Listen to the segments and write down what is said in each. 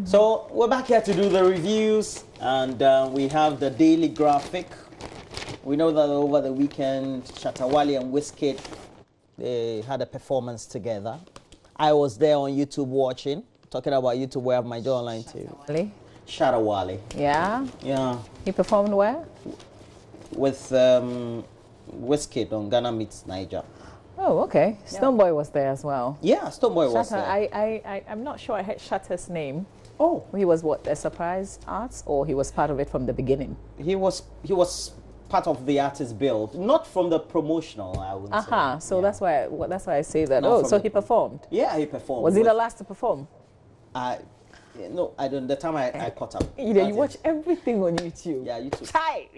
So we're back here to do the reviews, and we have the daily graphic. We know that over the weekend, Shatawale and Wizkid, they had a performance together. I was there on YouTube watching. Talking about YouTube, where I have my Joy Online too. Shatawale. Yeah? Yeah. He performed where? With Wizkid on Ghana Meets Niger. Oh, okay. Yeah. Stonebwoy was there as well. Yeah, Stonebwoy was there. I'm not sure I heard Shatter's name. Oh. He was what, a surprise arts, or he was part of it from the beginning? He was part of the artist build, not from the promotional, I would say. So yeah. that's why I say that. Not so he performed? Yeah, he performed. Was he the last to perform? No, I don't. The time I caught up. You watch everything on YouTube. Yeah, YouTube. Chai!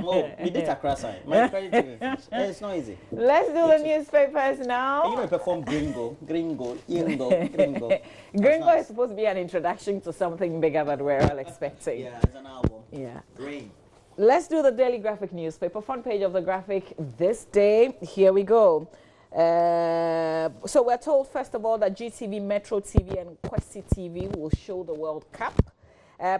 Oh, he did a crash sign. My credit to him. It's not easy. Let's do the newspapers now. And you know, perform Gringo. Gringo is supposed to be an introduction to something bigger that we're all expecting. Yeah, it's an album. Yeah. Rain. Let's do the Daily Graphic newspaper. Front page of the graphic this day. Here we go. So we're told, first of all, that GTV, Metro TV, and Kwesi TV will show the World Cup.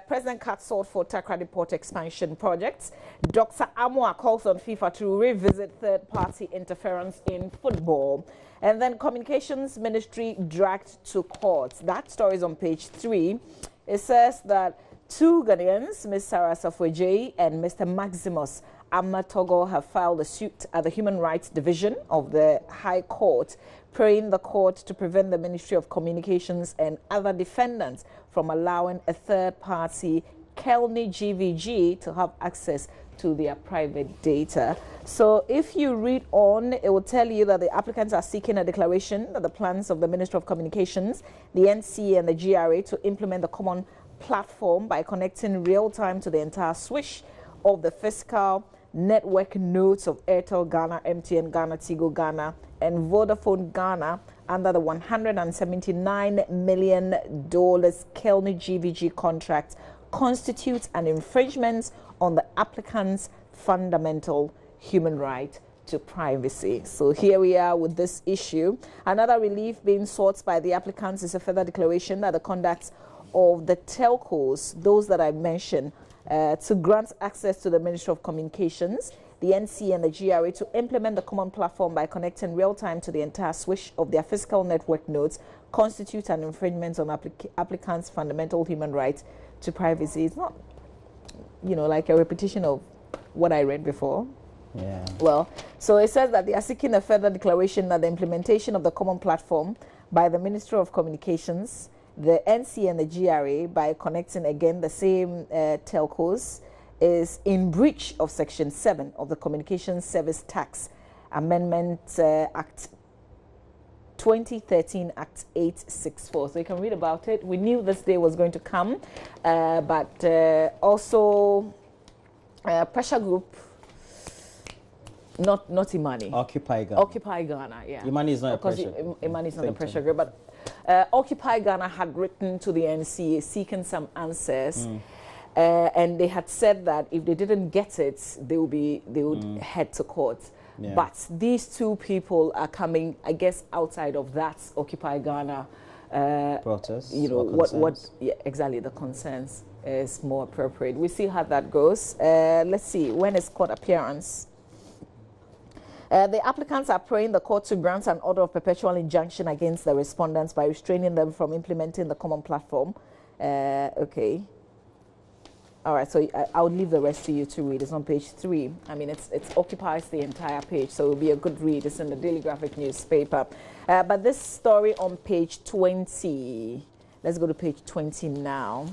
President Kat sought for Takrady Port expansion projects. Dr. Amwa calls on FIFA to revisit third-party interference in football. And then Communications Ministry dragged to court. That story is on page 3. It says that 2 Ghanaians, Ms. Sarah Safweje and Mr. Maximus Amatogo, have filed a suit at the Human Rights Division of the High Court, praying the court to prevent the Ministry of Communications and other defendants from allowing a third party, Kelny GVG, to have access to their private data. So if you read on, it will tell you that the applicants are seeking a declaration that the plans of the Ministry of Communications, the NC and the GRA to implement the common platform by connecting real-time to the entire switch of the fiscal network nodes of Airtel Ghana, MTN Ghana, Tigo Ghana, and Vodafone Ghana under the $179 million Kelny GVG contract constitutes an infringement on the applicant's fundamental human right to privacy. So here we are with this issue. Another relief being sought by the applicants is a further declaration that the conduct of the telcos, those that I mentioned, to grant access to the Ministry of Communications, the NC and the GRA to implement the common platform by connecting real-time to the entire switch of their physical network nodes constitute an infringement on applicants' fundamental human right to privacy. It's not, like a repetition of what I read before. Yeah. Well, so it says that they are seeking a further declaration that the implementation of the common platform by the Ministry of Communications, the NC and the GRA, by connecting again the same telcos, is in breach of Section 7 of the Communications Service Tax Amendment Act 2013, Act 864. So you can read about it. We knew this day was going to come, but also pressure group, not Imani. Occupy Ghana. Occupy Ghana, yeah. Imani is not a pressure group. Imani is not a pressure group, but Occupy Ghana had written to the NCA seeking some answers, and they had said that if they didn't get it, they would head to court. Yeah. But these two people are coming, I guess, outside of that Occupy Ghana protest. Exactly, the concerns is more appropriate. We see how that goes. Let's see, when is court appearance? The applicants are praying the court to grant an order of perpetual injunction against the respondents by restraining them from implementing the common platform. Okay. All right, so I would leave the rest to you to read. It's on page 3. I mean, it occupies the entire page, so it will be a good read. It's in the Daily Graphic newspaper. But this story on page 20, let's go to page 20 now.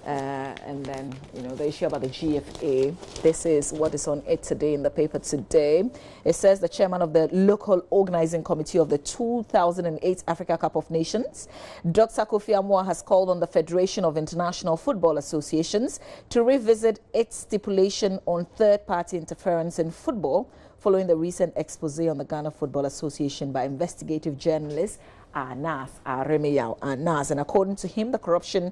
And then, the issue about the GFA. This is what is on it today in the paper today. It says the chairman of the local organizing committee of the 2008 Africa Cup of Nations, Dr. Kofi Amwa, has called on the Federation of International Football Associations to revisit its stipulation on third-party interference in football following the recent expose on the Ghana Football Association by investigative journalist Anas Aremeyao Anas. And according to him, the corruption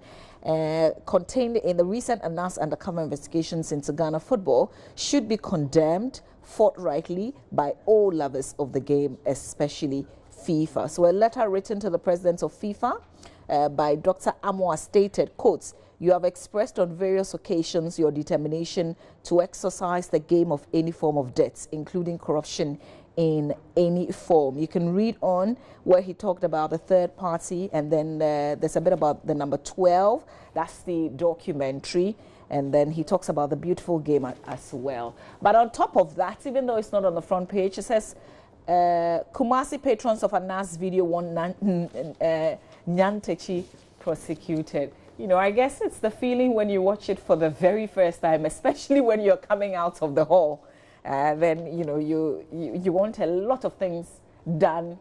contained in the recent Anas undercover investigations into Ghana football should be condemned forthrightly by all lovers of the game, especially FIFA. So a letter written to the president of FIFA, by Dr. Amoa stated, quotes, "You have expressed on various occasions your determination to exercise the game of any form of debt, including corruption in any form." You can read on where he talked about the third party, and then there's a bit about the number 12. That's the documentary. And then he talks about the beautiful game as well. But on top of that, even though it's not on the front page, it says, Kumasi patrons of Anas video want Nyantechi prosecuted. You know, I guess it's the feeling when you watch it for the very first time, especially when you're coming out of the hall. Then, you know, you want a lot of things done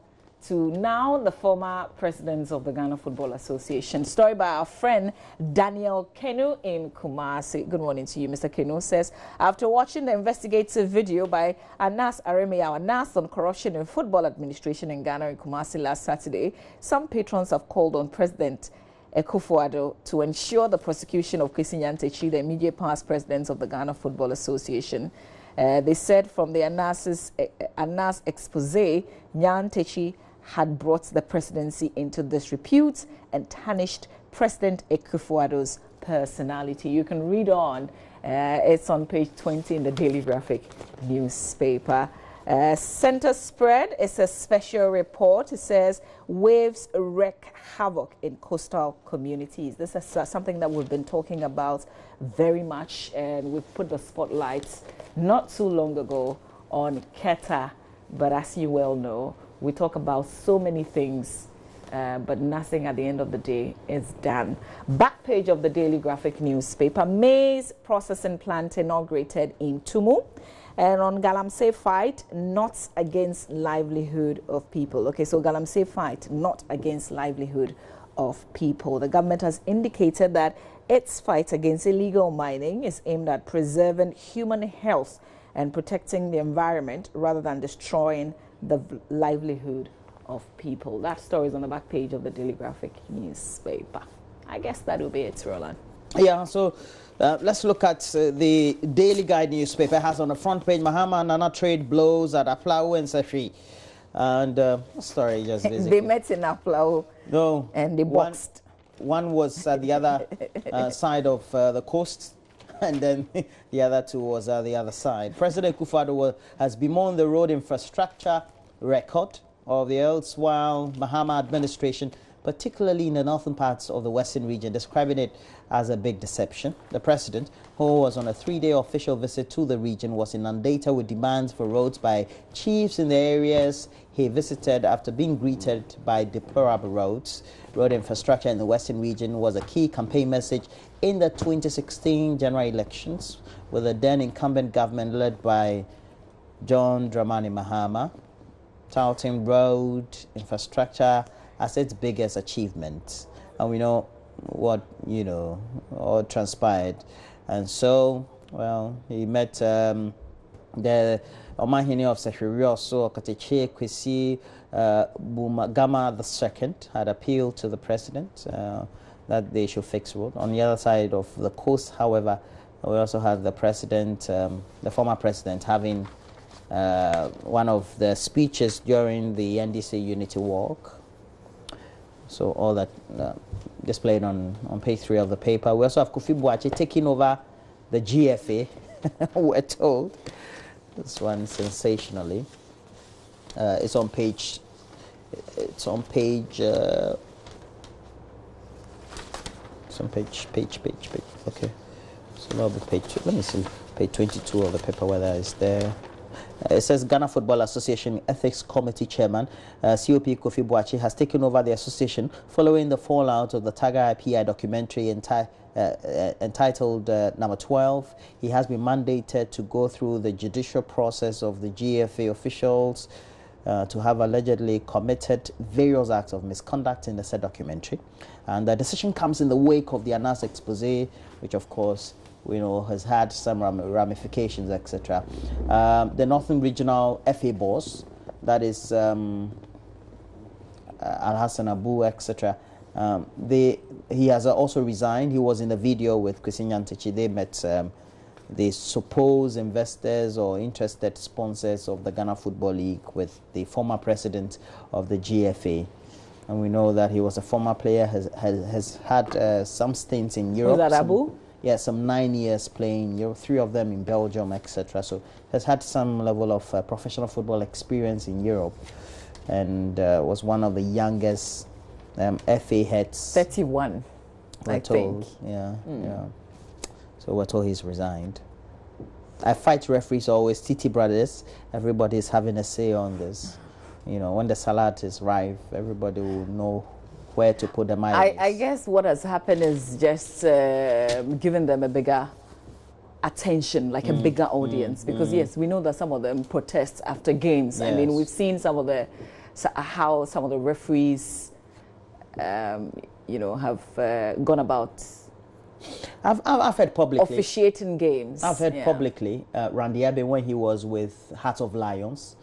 to now the former presidents of the Ghana Football Association. Story by our friend Daniel Kenu in Kumasi. Good morning to you, Mr. Kenu. Says, after watching the investigative video by Anas Aremia Anas on corruption in football administration in Ghana in Kumasi last Saturday, some patrons have called on President Akufo-Addo to ensure the prosecution of Kwesi Nyantakyi, the immediate past president of the Ghana Football Association. They said from the Anas expose, Nyantakyi had brought the presidency into disrepute and tarnished President Akufo-Addo's personality. You can read on. It's on page 20 in the Daily Graphic newspaper. Center spread is a special report. It says waves wreak havoc in coastal communities. This is something that we've been talking about very much, and we've put the spotlights not too long ago on Keta. But as you well know, we talk about so many things, but nothing at the end of the day is done. Back page of the Daily Graphic newspaper, maize processing plant inaugurated in Tumu. And on Galamsey fight, not against livelihood of people. Okay, so Galamsey fight, not against livelihood of people. The government has indicated that its fight against illegal mining is aimed at preserving human health and protecting the environment rather than destroying the livelihood of people. That story is on the back page of the Daily Graphic newspaper. I guess that will be it, Roland. Yeah, so let's look at the Daily Guide newspaper. It has on the front page, Mahama and Nana trade blows at Aflao and Sefri. And story just basically. They met in Aflao. No. And they boxed. One was at the other side of the coast, and then the other two was at the other side. President Akufo-Addo has bemoaned the road infrastructure record of the erstwhile Mahama administration, particularly in the northern parts of the western region, describing it as a big deception. The president, who was on a 3-day official visit to the region, was inundated with demands for roads by chiefs in the areas he visited after being greeted by deplorable roads. Road infrastructure in the western region was a key campaign message in the 2016 general elections, with the then incumbent government led by John Dramani Mahama touting road infrastructure as its biggest achievement. And we know what, all transpired. And so, well, he met the Omahini of Sefiri also, Okateche Kwesi Bumagama II had appealed to the president that they should fix road. On the other side of the coast, however, we also had the president, the former president, having one of the speeches during the NDC Unity Walk. So all that displayed on page 3 of the paper. We also have Kofi Boakye taking over the GFA, we're told. This one sensationally. It's on page. It's on page. It's on page. Okay. So that'll be page 2. Let me see. Page 22 of the paper, whether it's there. It says Ghana Football Association Ethics Committee Chairman COP Kofi Boakye has taken over the association following the fallout of the Tiger IPI documentary entitled Number 12. He has been mandated to go through the judicial process of the GFA officials to have allegedly committed various acts of misconduct in the said documentary. And the decision comes in the wake of the Anas expose, which of course has had some ramifications, etc. The Northern Regional FA boss, that is Al-Hassan Abu, etc. He has also resigned. He was in the video with Kwesi Nyantakyi. They met the supposed investors or interested sponsors of the Ghana Football League with the former president of the GFA. And we know that he was a former player, has had some stints in Europe. Was that Abu? Yeah, some 9 years playing, 3 of them in Belgium, etc. So has had some level of professional football experience in Europe, and was one of the youngest FA heads. 31, I think. Yeah, yeah. So we're told he's resigned. I fight referees always, TT brothers. Everybody's having a say on this. You know, when the salad is ripe, everybody will know where to put the mayonnaise. I guess what has happened is just giving them a bigger attention, like a bigger audience. Because yes, we know that some of them protest after games. Yes. I mean, we've seen some of the how some of the referees, you know, have gone about. I've heard publicly. Officiating games. I've heard publicly Randy Abe, when he was with Heart of Lions,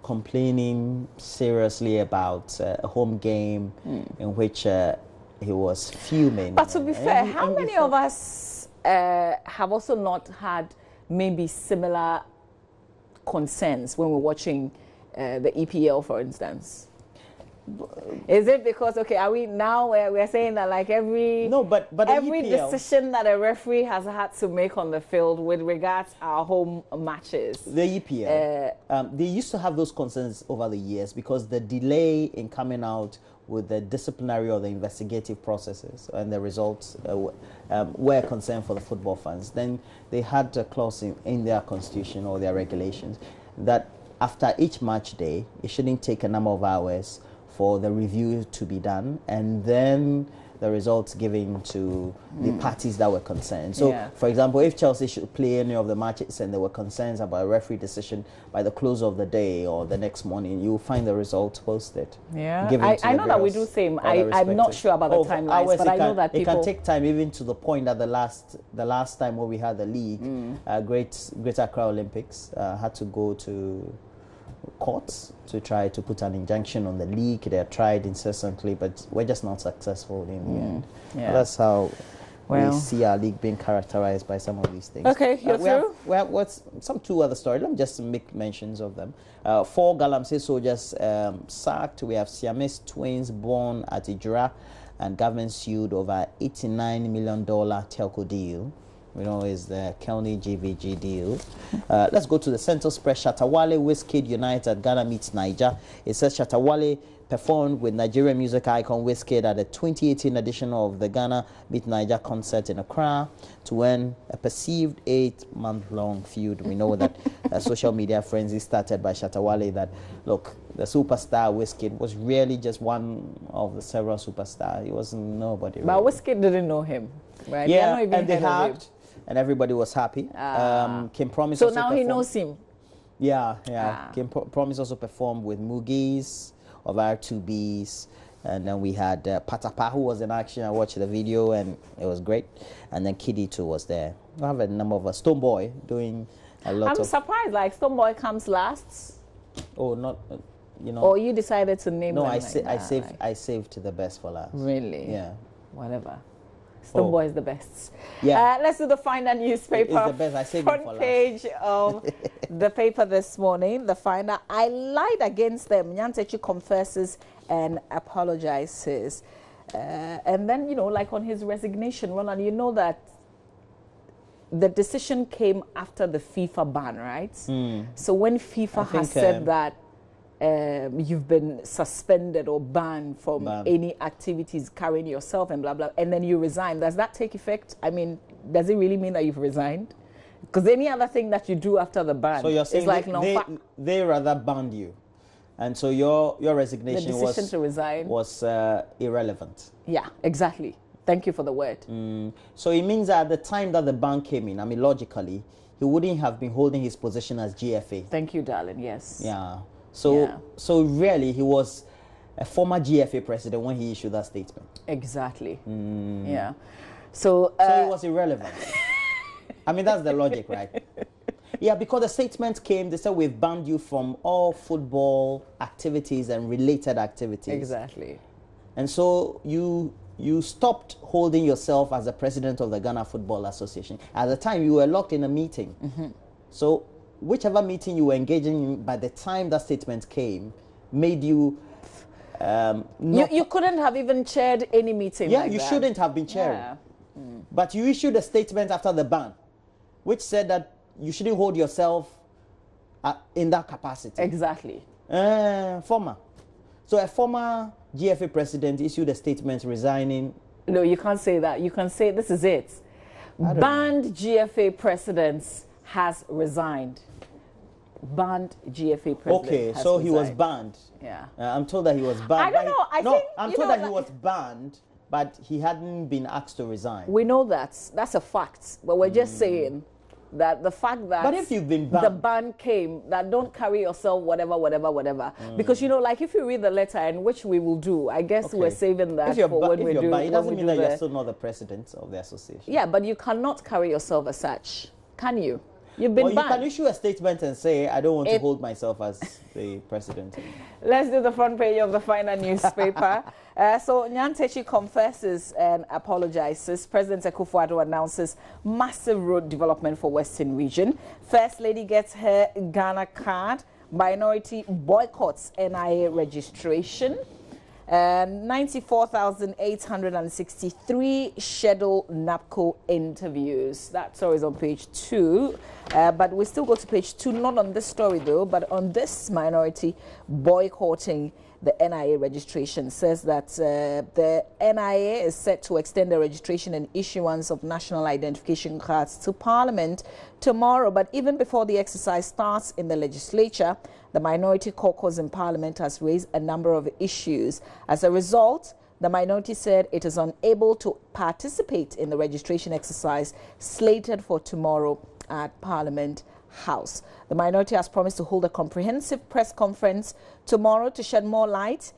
complaining seriously about a home game in which he was fuming. But to be fair, how many of us have also not had maybe similar concerns when we're watching the EPL, for instance? Is it because, okay, are we now we're saying that like every every EPL, decision that a referee has had to make on the field with regards to our home matches? The EPL, they used to have those concerns over the years because the delay in coming out with the disciplinary or the investigative processes and the results were a concern for the football fans. Then they had a clause in their constitution or their regulations that after each match day, it shouldn't take a number of hours for the review to be done, and then the results given to the parties that were concerned. So, for example, if Chelsea should play any of the matches and there were concerns about a referee decision by the close of the day or the next morning, you'll find the results posted. Yeah, I know that we do same. I'm not sure about the timelines, but I know that people... It can take time, even to the point that the last time when we had the league, Great Accra Olympics had to go to courts to try to put an injunction on the league. They have tried incessantly, but we're just not successful in the end. Yeah. That's how we see our league being characterized by some of these things. Okay, you're through? We have two other stories. Let me just make mentions of them. 4 Galamsey soldiers sacked. We have Siamese twins born at Ijura, and government sued over $89 million telco deal. We know is the Kelny GVG deal. Let's go to the Central Spread. Shatawale Wizkid United Ghana meets Niger. It says Shatawale performed with Nigerian music icon Wizkid at the 2018 edition of the Ghana Meet Niger concert in Accra to end a perceived 8-month-long feud. We know that a social media frenzy started by Shatawale that, look, the superstar Wizkid was really just one of the several superstars. He wasn't nobody. But really. Wizkid didn't know him, right? Yeah, and they had. And everybody was happy. Kim Promise. So now he knows him. Yeah. Kim Promise also performed with Moogies of R2Bs, and then we had Patapa, who was in action. I watched the video and it was great. And then Kiddy too was there. We have a number of Stoneboy doing a lot. I'm surprised. Like Stoneboy comes last. Oh, not you know. Or you decided to name. No, them I saved to the best for last. Really? Yeah. Whatever. Stoneboy is the best. Yeah. Let's do the Finder newspaper. It's the best. I saved it for front page of the paper this morning. The Finder. I lied against them. Nyantechi confesses and apologizes. And then, you know, like on his resignation, Roland, you know that the decision came after the FIFA ban, right? So when FIFA has said that you've been suspended or banned from any activities carrying yourself and blah, blah, and then you resign. Does that take effect? I mean, does it really mean that you've resigned? Because any other thing that you do after the ban is like they rather banned you. And so your resignation the decision to resign was irrelevant. Yeah, exactly. Thank you for the word. So it means that at the time that the ban came in, I mean, logically, he wouldn't have been holding his position as GFA. Thank you, darling. Yes. Yeah. So really, he was a former GFA president when he issued that statement. Exactly. Yeah. So it was irrelevant. I mean, that's the logic, right? Yeah, because the statement came, they said, we've banned you from all football activities and related activities. Exactly. And so you stopped holding yourself as the president of the Ghana Football Association. At the time, you were locked in a meeting. So whichever meeting you were engaging in by the time that statement came made you You couldn't have even chaired any meeting. Yeah, like you that. shouldn't have been chairing. Yeah. But you issued a statement after the ban, which said that you shouldn't hold yourself in that capacity. Exactly. Former. So a former GFA president issued a statement resigning. No, you can't say that. You can say this is it. Banned GFA president has resigned. Banned GFA president. Okay, so he was banned. Yeah. I'm told that he was banned. I don't know. I'm told that he was banned, but he hadn't been asked to resign. We know that. That's a fact. But we're just saying that the fact that but if you've been banned, the ban came, that don't carry yourself whatever. Because, like if you read the letter, and which we will do, I guess we're saving that for when we do. It doesn't mean that you're still not the president of the association. Yeah, but you cannot carry yourself as such, can you? You've been banned. You can issue a statement and say, I don't want to hold myself as the president. Let's do the front page of the final newspaper. So Nyantechi confesses and apologizes. President Akufo-Addo announces massive road development for Western region. First Lady gets her Ghana card. Minority boycotts NIA registration. 94,863 scheduled NAPCO interviews. That story is on page 2. But we still go to page 2, not on this story though, but on this minority boycotting the NIA registration. Says that the NIA is set to extend the registration and issuance of national identification cards to Parliament tomorrow. But even before the exercise starts in the legislature, the minority caucus in Parliament has raised a number of issues. As a result, the minority said it is unable to participate in the registration exercise slated for tomorrow at Parliament House. The minority has promised to hold a comprehensive press conference tomorrow to shed more light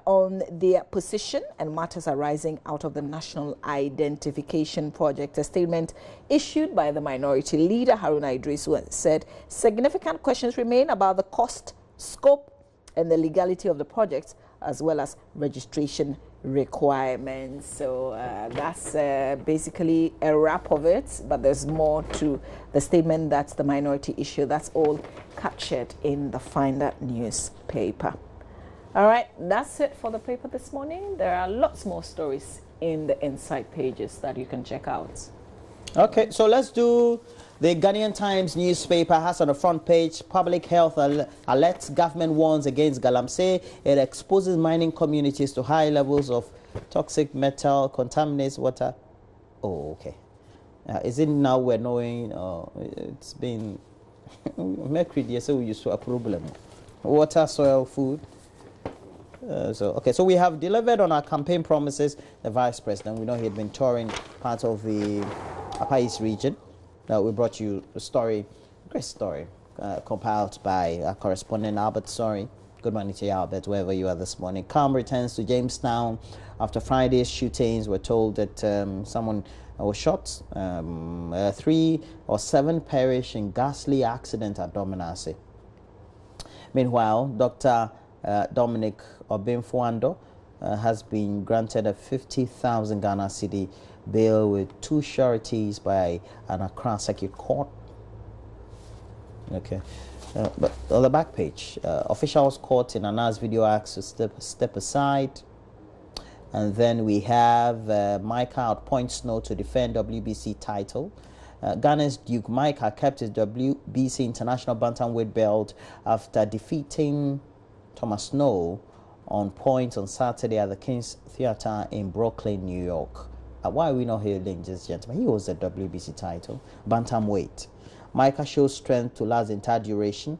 on their position and matters arising out of the National Identification Project. A statement issued by the minority leader, Haruna Idrisu, said significant questions remain about the cost, scope, and the legality of the project, as well as registration requirements. So that's basically a wrap of it, but there's more to the statement that the minority issue. That's all captured in the Finder newspaper. All right, that's it for the paper this morning. There are lots more stories in the inside pages that you can check out. Okay, so let's do the Ghanaian Times newspaper. Has on the front page, public health alerts, government warns against galamsey. It exposes mining communities to high levels of toxic metal, contaminates water. Oh, okay. Is it now we're knowing it's been mercury, yes, so we used to a problem. Water, soil, food. So we have delivered on our campaign promises. The Vice President, we know he had been touring part of the Upper East region. We brought you a story, great story, compiled by our correspondent Albert. Sorry, good morning to you, Albert, wherever you are this morning. Calm returns to Jamestown after Friday's shootings. We're told that someone was shot. 3 or 7 perished in ghastly accident at Dominase. Meanwhile, Dr. Dominic Obimfuando has been granted a 50,000 Ghana cedi bail with 2 sureties by an Accra Circuit Court. Okay, but on the back page, officials caught in Anna's video asked to step aside. And then we have Micah outpoints Snow to defend WBC title. Ghana's Duke Micah kept his WBC international bantamweight belt after defeating Thomas Snow on points on Saturday at the King's Theatre in Brooklyn, New York. Why are we not hailing this gentleman? He was the WBC title, bantamweight. Micah shows strength to last the entire duration.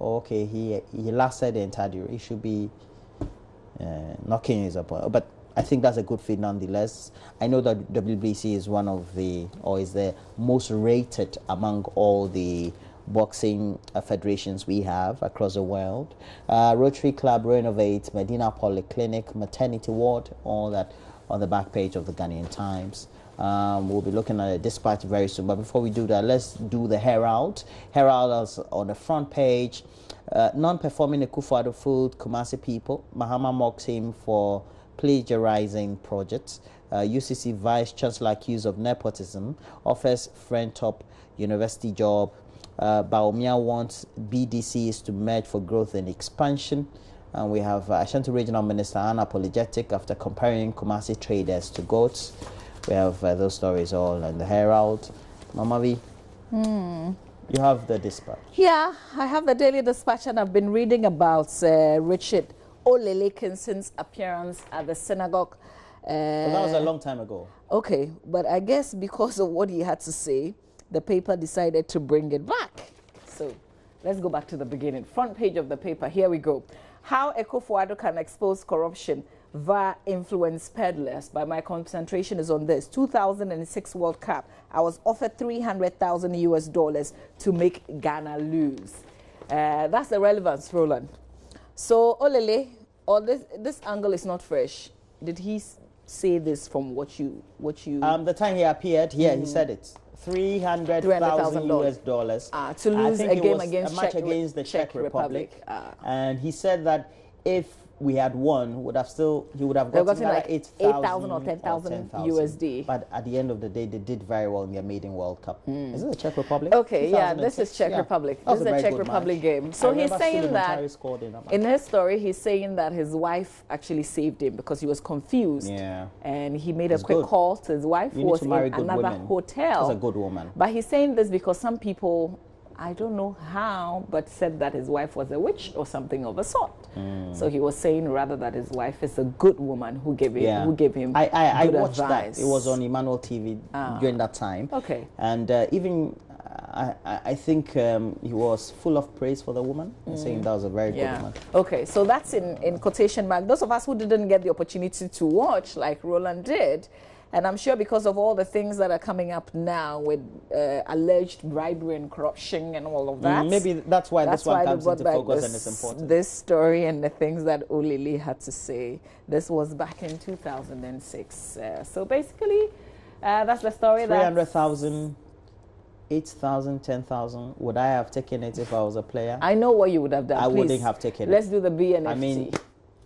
Okay, he lasted the entire duration. He should be knocking his opponent. But I think that's a good feat nonetheless. I know that WBC is one of the, or is the most rated among all the boxing federations we have across the world. Rotary Club renovate Medina Polyclinic, maternity ward, all that on the back page of the Ghanaian Times. We'll be looking at a dispatch very soon. But before we do that, let's do the Herald. Herald is on the front page. Non-performing Akufo-Addo fooled Kumasi people. Mahama mocks him for plagiarizing projects. UCC Vice Chancellor accused of nepotism. Offers friend top university job. Baumia wants BDCs to merge for growth and expansion. And we have Ashanti Regional Minister unapologetic after comparing Kumasi traders to goats. We have those stories all in the Herald. Mama V, you have the Dispatch. Yeah, I have the Daily Dispatch, and I've been reading about Richard Olele Kinson's appearance at the synagogue. But that was a long time ago. Okay, but I guess because of what he had to say, the paper decided to bring it back. So let's go back to the beginning. Front page of the paper. Here we go. How Ekufuado can expose corruption via influence peddlers. But my concentration is on this. 2006 World Cup. I was offered $300,000 to make Ghana lose. That's the relevance, Roland. So Olele, or this angle is not fresh. Did he say this from what you? The time he appeared, yeah, he said it. $300,000 to lose a game against a match against the Czech Republic. And he said that if we had won, he would have gotten like 8,000 or 10,000 USD. But at the end of the day, they did very well in their maiden World Cup. Is it the Czech Republic? Okay, yeah, this is Czech Republic. This is a Czech Republic game. So he's saying that in his story, he's saying that his wife actually saved him because he was confused. Yeah. And he made a quick call to his wife, who was in another hotel. She's a good woman. But he's saying this because some people, I don't know how, but said that his wife was a witch or something of a sort. So he was saying rather that his wife is a good woman who gave him I good watched advice. that. It was on Emmanuel TV during that time. Okay. And even I think he was full of praise for the woman, saying that was a very good woman. Okay, so that's in quotation mark. Those of us who didn't get the opportunity to watch, like Roland did, and I'm sure because of all the things that are coming up now with alleged bribery and corruption and all of that. Maybe that's why this one comes into focus and it's important. This story and the things that Olele had to say. This was back in 2006. So basically, that's the story. 300,000, 8,000, 10,000. Would I have taken it if I was a player? I know what you would have done. I wouldn't have taken it. Let's do the BNFT. I mean,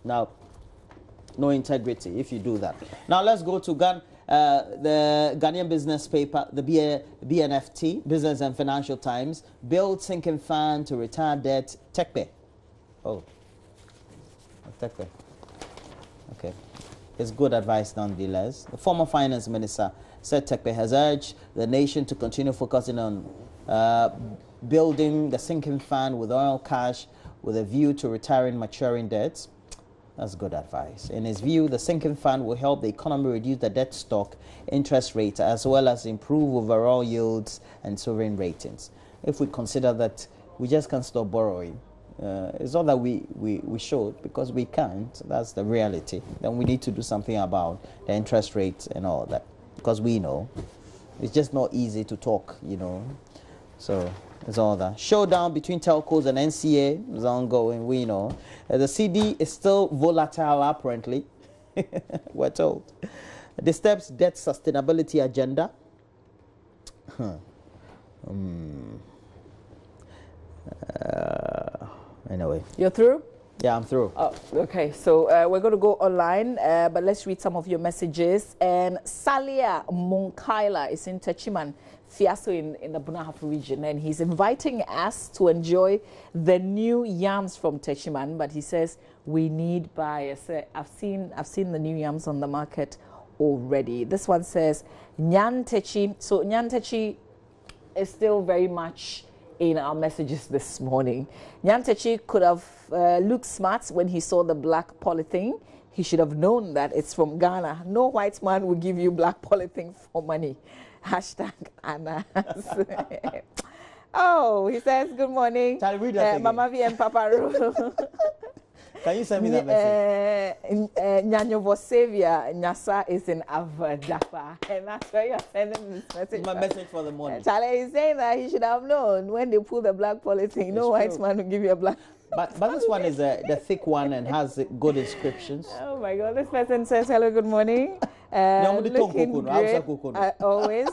now, no integrity if you do that. Now let's go to the Ghanaian business paper, the BNFT, Business and Financial Times. Build sinking fan to retire debt. Tekpe. Oh, Tekpe. Okay. It's good advice nonetheless. The former finance minister said Tekpe has urged the nation to continue focusing on building the sinking fund with oil cash with a view to retiring maturing debts. That's good advice. In his view, the sinking fund will help the economy reduce the debt stock, interest rate, as well as improve overall yields and sovereign ratings. If we consider that we just can't stop borrowing, it's not that we should, because we can't. That's the reality. Then we need to do something about the interest rates and all that, because we know it's just not easy to talk, you know. So it's all that. Showdown between telcos and NCA is ongoing, we know. The CD is still volatile, apparently, we're told. The steps debt sustainability agenda. Anyway. You're through? Yeah, I'm through. Oh, okay, so we're going to go online, but let's read some of your messages. And Salia Munkaila is in Techiman, Fiaso in the Bunahaf region, and he's inviting us to enjoy the new yams from Techiman, but he says we need buyers. I've seen the new yams on the market already. This one says Nyan Techi. So Nyan Techi is still very much in our messages this morning. Nyan Techi could have looked smart when he saw the black polythene. He should have known that it's from Ghana. No white man will give you black polythene for money. Hashtag Anna. Oh, he says, good morning. Shall I read that Mama V and Papa Ro. Can you send me that message? Nyanyo Vosavia, Nyasa is in Avadapa. And that's where you're sending this message. My message for the morning. Charlie is saying that he should have known when they pull the black polythene. No white man will give you a black. But this one is the thick one and has good inscriptions. Oh my God! This person says hello, good morning. Looking great, always.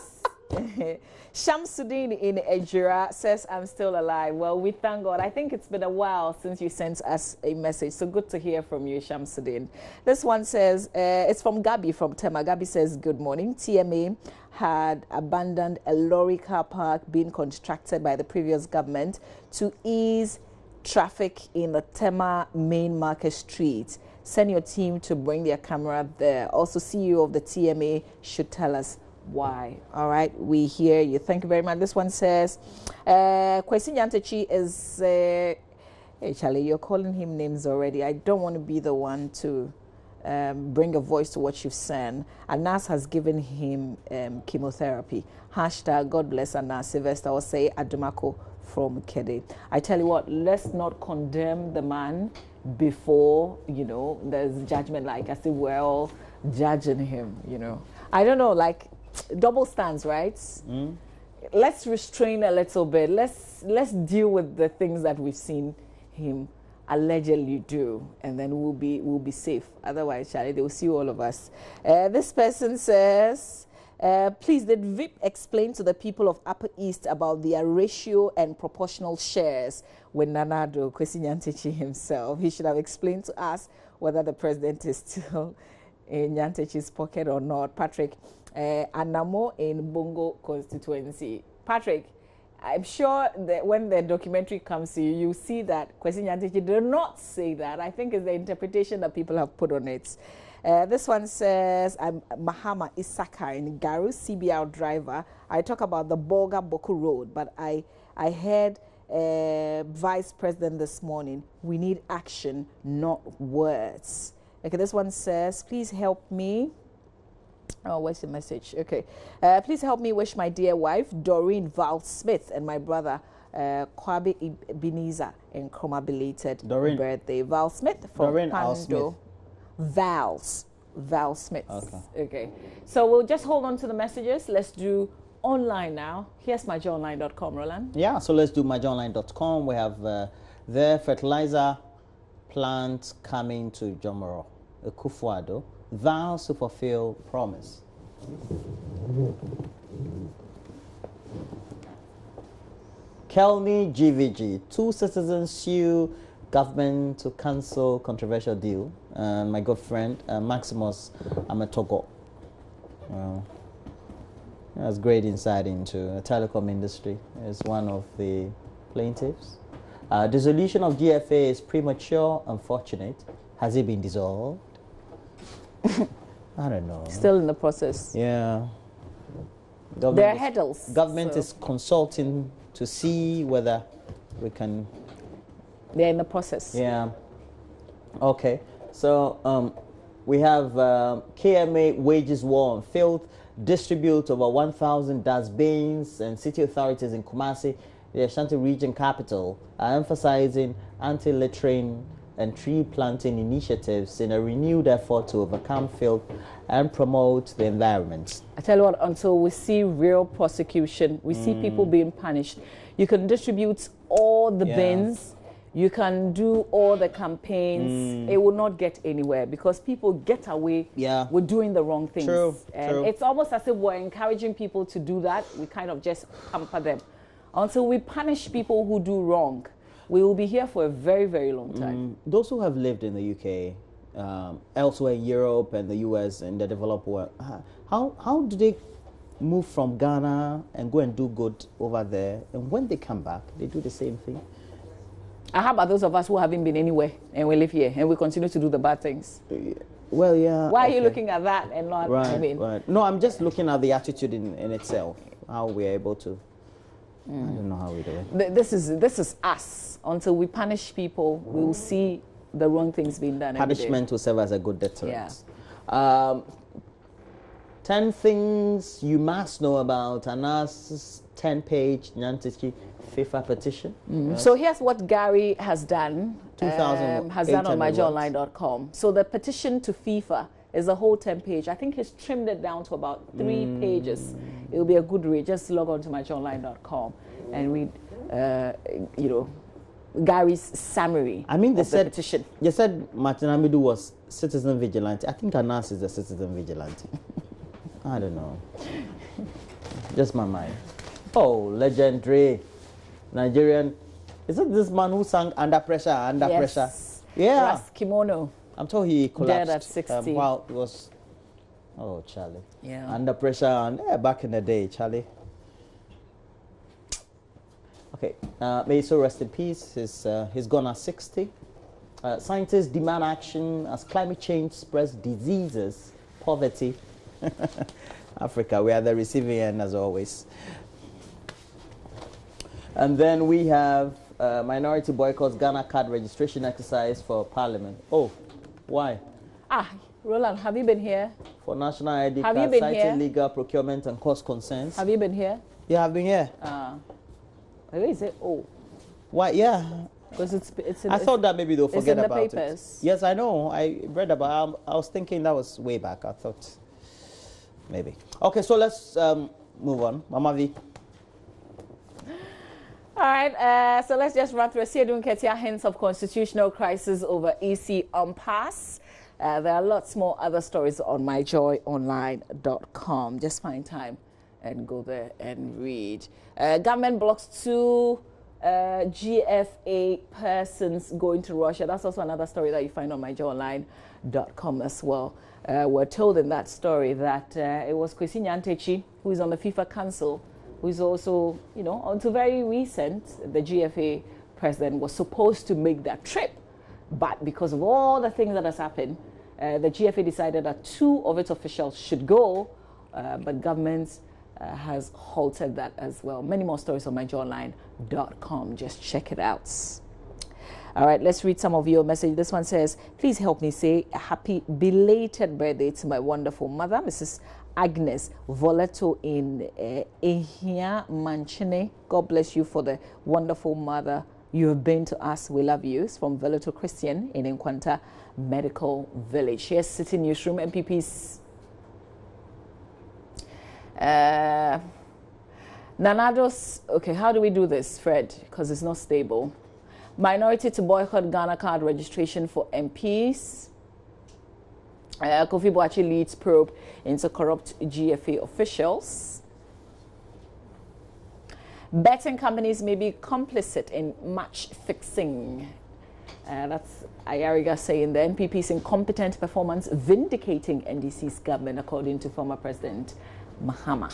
Shamsuddin in Ejira says, I'm still alive. Well, we thank God. I think it's been a while since you sent us a message. So good to hear from you, Shamsuddin. This one says, it's from Gabi from Tema. Gabi says, good morning. TMA had abandoned a lorry car park being constructed by the previous government to ease traffic in the Tema Main Market Street. Send your team to bring their camera there. Also, CEO of the TMA should tell us why. All right, we hear you. Thank you very much. This one says, Kwesi Nyantechi is, hey Charlie, you're calling him names already. I don't want to be the one to bring a voice to what you've sent. Anas has given him chemotherapy. Hashtag God bless Anas. Sylvester will say Adumako from Kede. I tell you what, let's not condemn the man before, you know, there's judgment. Like I say, we're all judging him, you know. I don't know, like double stands, right? Let's restrain a little bit. Let's deal with the things that we've seen him allegedly do, and then we'll be safe. Otherwise, Charlie, they will see all of us. This person says, please, did VIP explain to the people of Upper East about their ratio and proportional shares with Nanado Kwesi Nyantechi himself? He should have explained to us whether the president is still in Nyantechi's pocket or not. Patrick, Anamo in Bongo constituency. Patrick, I'm sure that when the documentary comes to you, you see that Kwesi Nyantechi did not say that. I think it's the interpretation that people have put on it. This one says, I'm Mahama Isaka in Garu, CBR driver. I talk about the Bolga Boku Road, but I heard Vice President this morning, we need action, not words. Okay, this one says, please help me. Oh, where's the message? Okay. Please help me wish my dear wife, Doreen Val Smith, and my brother, Kwabe Ebenezer, and Kroma belated birthday. Val Smith from Doreen Pando. Val Smith. Okay. Okay. So we'll just hold on to the messages. Let's do online now. Here's myjoyonline.com, Roland. Yeah, so let's do myjoyonline.com. We have the fertilizer plant coming to Jomoro, Kufuado. Vows to fulfill promise. Kelny GVG. 2 citizens sue government to cancel controversial deal. My good friend Maximus Amatogo. Has great insight into the telecom industry. Is one of the plaintiffs. Dissolution of GFA is premature, unfortunate. Has it been dissolved? I don't know. Still in the process. Yeah. There are hurdles. Government is consulting to see whether we can. They're in the process. Yeah. Okay. So we have KMA wages war on filth, distribute over 1,000 dustbins, and city authorities in Kumasi, the Ashanti region capital, are emphasizing anti-littering and tree planting initiatives in a renewed effort to overcome filth and promote the environment. I tell you what, until we see real prosecution, we see people being punished. You can distribute all the bins, you can do all the campaigns, it will not get anywhere because people get away with doing the wrong things. True. It's almost as if we're encouraging people to do that. We kind of just pamper them. Until we punish people who do wrong, we will be here for a very, very long time. Those who have lived in the UK, elsewhere in Europe and the US and the developed world, how do they move from Ghana and go and do good over there? And when they come back, they do the same thing? How about those of us who haven't been anywhere and we live here and we continue to do the bad things? Well, yeah. Why are you looking at that and not, Right. No, I'm just looking at the attitude in itself, how we're able to. I don't know how we do it. This is us. Until we punish people, we will see the wrong things being done. Punishment will serve as a good deterrent. 10 things you must know about Anas's 10-page Nyantechi FIFA petition. So here's what Gary has done. Has done on myjoyonline.com. So the petition to FIFA is a whole 10-page. I think he's trimmed it down to about 3 pages. It will be a good read. Just log on to myjoyonline.com and read, Gary's summary. I mean, the petition. They said Martin Amidu was citizen vigilante. I think Anas is a citizen vigilante. I don't know. Just my mind. Oh, legendary Nigerian. Is it this man who sang Under Pressure, Under Pressure? Yeah. Ras Kimono. I'm told he collapsed. Dead at 60. While it was, oh, Charlie. Yeah. Under Pressure, and back in the day, Charlie. Okay, may he so rest in peace. He's gone at 60. Scientists demand action as climate change spreads diseases, poverty. Africa, we are the receiving end as always. And then we have minority boycotts Ghana card registration exercise for Parliament. Oh, why? Roland, have you been here? For national ID have card, you been citing here? legal procurement and cost concerns. Have you been here? Yeah, I've been here. Where is it? Oh. Why? Yeah. Because it's in, I thought that maybe they'll forget it's in about the papers. it. Yes, I know. I read about it. I was thinking that was way back. I thought maybe. Okay, so let's move on. Mama V. All right, so let's just run through. Siedun Ketia hints of constitutional crisis over EC impasse. There are lots more other stories on myjoyonline.com. Just find time and go there and read. Government blocks 2 GFA persons going to Russia. That's also another story that you find on myjoyonline.com as well. We're told in that story that it was Kwesi Nyantechi, who is on the FIFA Council, who is also, you know, until very recent, the GFA president was supposed to make that trip. But because of all the things that has happened, the GFA decided that 2 of its officials should go, but government has halted that as well. Many more stories on myjoyonline.com. Just check it out. All right, let's read some of your message. This one says, please help me say a happy belated birthday to my wonderful mother, Mrs. Agnes Voleto in Ehia Manchine. God bless you for the wonderful mother you have been to us. We love you. It's from Voleto Christian in Nkwanta Medical Village. Here's City Newsroom, MPP's Nanado's, okay, how do we do this, Fred? Because it's not stable. Minority to boycott Ghana card registration for MPs. Kofi Boachi leads probe into corrupt GFA officials. Betting companies may be complicit in match fixing. That's Ayariga saying the NPP's incompetent performance vindicating NDC's government, according to former President Mahama.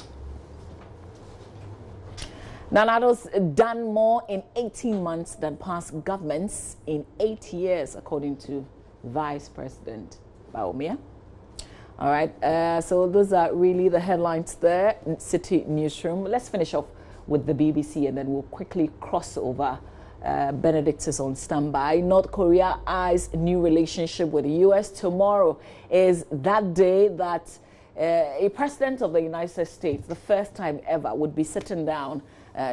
Nanado's done more in 18 months than past governments in 8 years, according to Vice President Baumia. All right, so those are really the headlines there in City Newsroom. Let's finish off with the BBC and then we'll quickly cross over. Benedict is on standby. North Korea eyes new relationship with the U.S. Tomorrow is that day that a president of the United States, the first time ever, would be sitting down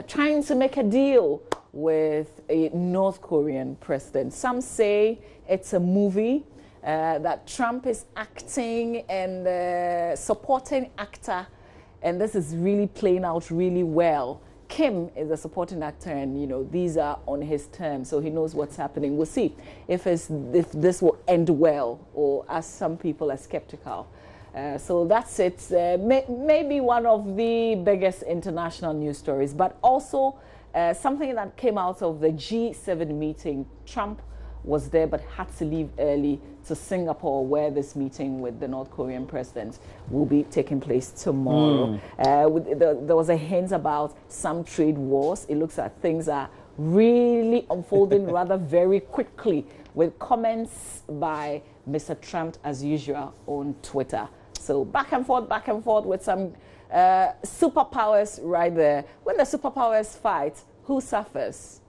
trying to make a deal with a North Korean president. Some say it's a movie that Trump is acting and supporting actor, and this is really playing out really well. Kim is a supporting actor, and you know these are on his terms, so he knows what's happening. We'll see if this will end well, or as some people are skeptical. So that's it. Maybe one of the biggest international news stories, but also something that came out of the G7 meeting. Trump was there but had to leave early to Singapore, where this meeting with the North Korean president will be taking place tomorrow. There was a hint about some trade wars. It looks like things are really unfolding rather very quickly, with comments by Mr. Trump as usual on Twitter. So back and forth with some superpowers right there. When the superpowers fight, who suffers?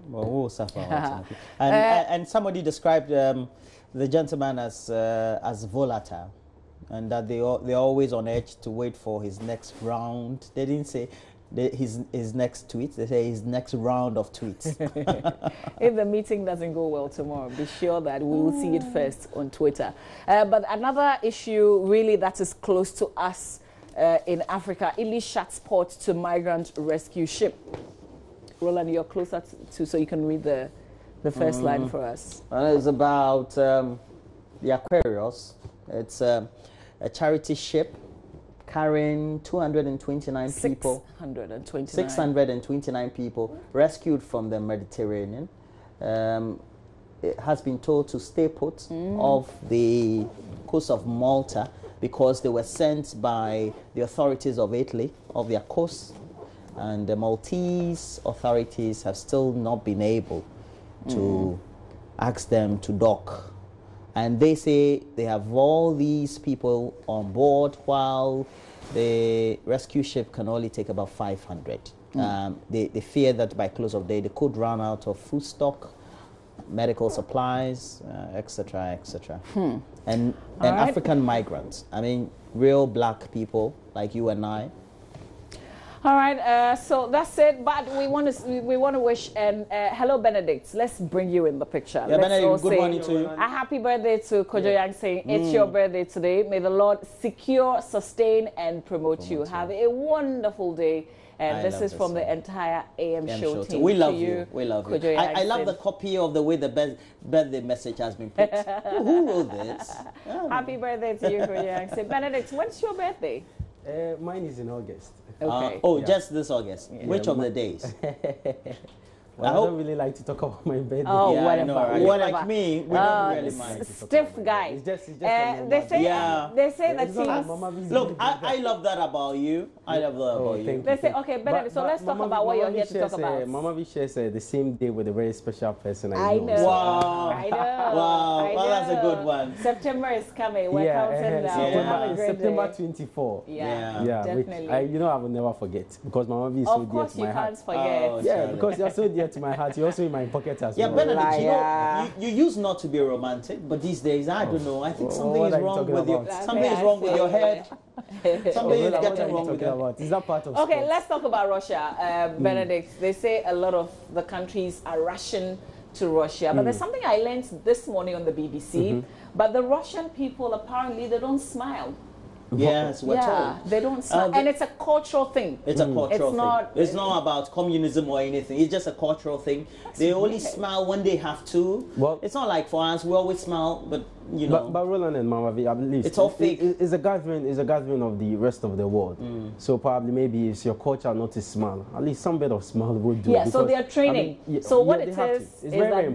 Well, who will suffer? And somebody described the gentleman as volatile, and that they're always on edge to wait for his next round. They didn't say his next tweet. They say his next round of tweets. If the meeting doesn't go well tomorrow, be sure that we will see it first on Twitter. But another issue really that is close to us in Africa, Italy shuts port to migrant rescue ship. Roland, you're closer to, so you can read the first line for us. It's about the Aquarius. It's a charity ship carrying 229 people. 629 people rescued from the Mediterranean. It has been told to stay put off the coast of Malta because they were sent by the authorities of Italy, of their coast. and the Maltese authorities have still not been able to ask them to dock. And they say they have all these people on board while the rescue ship can only take about 500. They fear that by close of day they could run out of food stock, medical supplies, etc., etc. And African migrants. I mean, real black people like you and I. All right, so that's it. But we want to wish and hello, Benedict. Let's bring you in the picture. Yeah, Let's Benedict, good morning to you. A happy birthday to Kojo Yang, saying it's your birthday today. May the Lord secure, sustain, and promote you. Have a wonderful day. And this is from the entire AM show team. We love you. We love you. I love the copy of the way the birthday message has been put. Who wrote this? Happy birthday to you, Kojo Yang. Benedict, when's your birthday? Mine is in August. Okay. Just this August. Yeah. Which of the days? Well, I don't really like to talk about my birthday. Oh, yeah, whatever. I know, right? Well, like me, we don't really mind. Stiff guy. It's just they say that Look, I love that about you. I love that about you. They say, okay, Benedict, so let's talk about what you're here to talk about. Mama V shares the same day with a very special person I know. Wow. I know. Wow. Well, that's a good one. September is coming. We're counting down. September 24. Yeah, definitely. Which I will never forget because Mama V is so dear to my heart. Of course, you can't forget. Yeah, because you're so dear to my heart. You're also in my pocket as well. Yeah, Benedict, you know, you used not to be romantic, but these days, I don't know. I think something is wrong with you. Something is wrong with your head. Something is getting wrong with you. Is that part of Okay, sports? let's talk about Russia. Benedict, they say a lot of the countries are rushing to Russia, but there's something I learned this morning on the BBC. But the Russian people, apparently, they don't smile. Yes, we're told. They don't smile. And it's a cultural thing. It's a cultural thing. It's not uh, about communism or anything. It's just a cultural thing. They only smile when they have to. Well, it's not like for us, we always smile, but you know. But Roland and Mama V, at least it's all fake. It's a gathering of the rest of the world. So probably maybe it's your culture not to smile. At least some bit of smile would do. Yeah, so they're training. So what it is that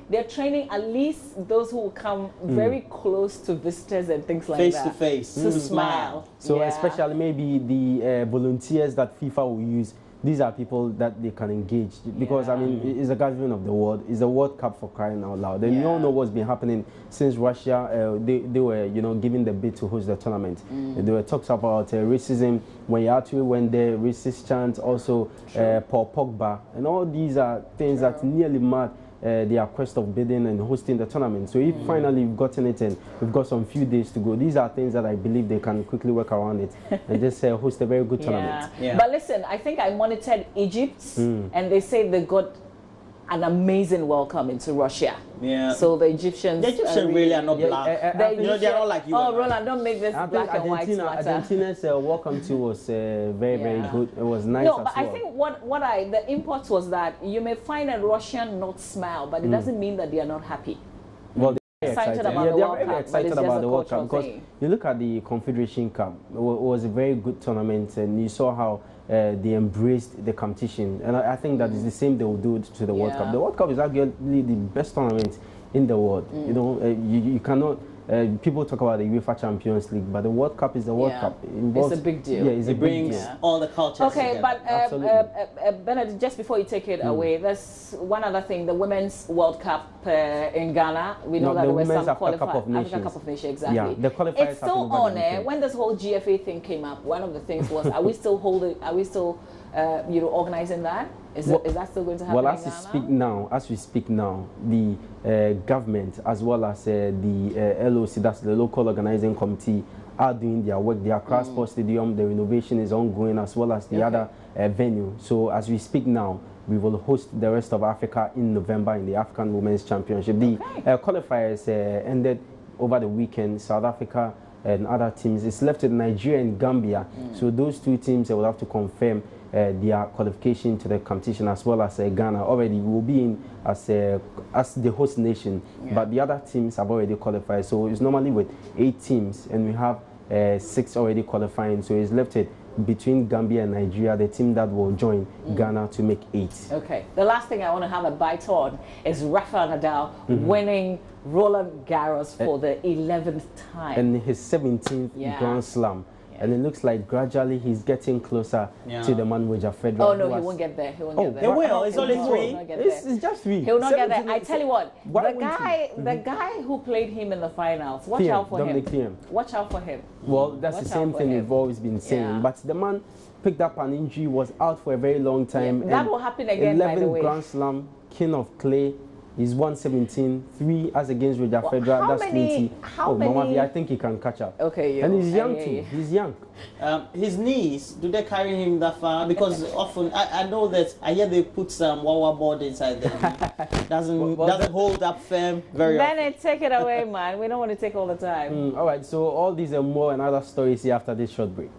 they're training at least those who will come very close to visitors and things like face that. Face to face. To smile. So especially maybe the volunteers that FIFA will use, these are people that they can engage because I mean it's a gathering of the world. It's a World Cup for crying out loud. And you all know what's been happening since Russia. They were giving the bid to host the tournament. There were talks about racism when you actually went there, racist chants, also Paul Pogba, and all these are things that nearly mad their quest of bidding and hosting the tournament. So if finally we've gotten it and we've got some few days to go, these are things that I believe they can quickly work around it and just host a very good tournament. Yeah. But listen, I think I monitored Egypt and they say they got an amazing welcome into Russia. Yeah. So the Egyptians really are not black. They're all like you. Oh, Roland, don't make this black and white matter. Argentina's welcome to was very good. It was nice. No, but I think the import was that you may find a Russian not smile, but it doesn't mean that they are not happy. Well, they're excited about the World Cup. Very excited about the World Cup because you look at the Confederation Cup. It was a very good tournament, and you saw how they embraced the competition, and I think that is the same they will do to the World Cup. The World Cup is arguably the best tournament in the world. You know, you cannot. People talk about the UEFA Champions League, but the World Cup is the World Cup. It's a big deal. Yeah, it brings all the cultures together. But Bernard, just before you take it away, there's one other thing: the Women's World Cup in Ghana. We know that there was some Africa Cup of Nations. Africa Cup of Nations, exactly. Yeah, the qualifiers it's still on. When this whole GFA thing came up, one of the things was: are we still organizing that? Is that still going to happen? Well, as we speak now, the government as well as the LOC, that's the local organizing committee, are doing their work. The Accra Sports Stadium, the renovation is ongoing, as well as the other venue. So as we speak now, we will host the rest of Africa in November in the African Women's Championship. The qualifiers ended over the weekend. South Africa and other teams. It's left with Nigeria and Gambia. So those two teams will have to confirm their qualification to the competition, as well as Ghana. Already will be in as the host nation, but the other teams have already qualified. So it's normally with 8 teams, and we have 6 already qualifying. So it's left it between Gambia and Nigeria, the team that will join Ghana to make 8. Okay. The last thing I want to have a bite on is Rafael Nadal winning Roland Garros for the 11th time. And his 17th Grand Slam. And it looks like gradually he's getting closer to the man with Federer. Oh no, he won't get there. He won't get there. He will. It's only 3. It's just 3. He will not get there. I tell you what, the guy who played him in the finals, watch out for Dominic him. Thiem. Watch out for him. Well, that's the same thing we've always been saying. But the man picked up an injury, was out for a very long time. That will happen again, by the way. 11 Grand Slam, King of Clay. He's 117, 3 as against Roger Federer. That's 20. How many? Mama, I think he can catch up. Okay, and he's young too. He's young. His knees, do they carry him that far? Because often I know that I hear they put some Wawa board inside there. doesn't hold up firm very often. Bennett, take it away, man. We don't want to take all the time. All right, so all these and more and other stories here after this short break.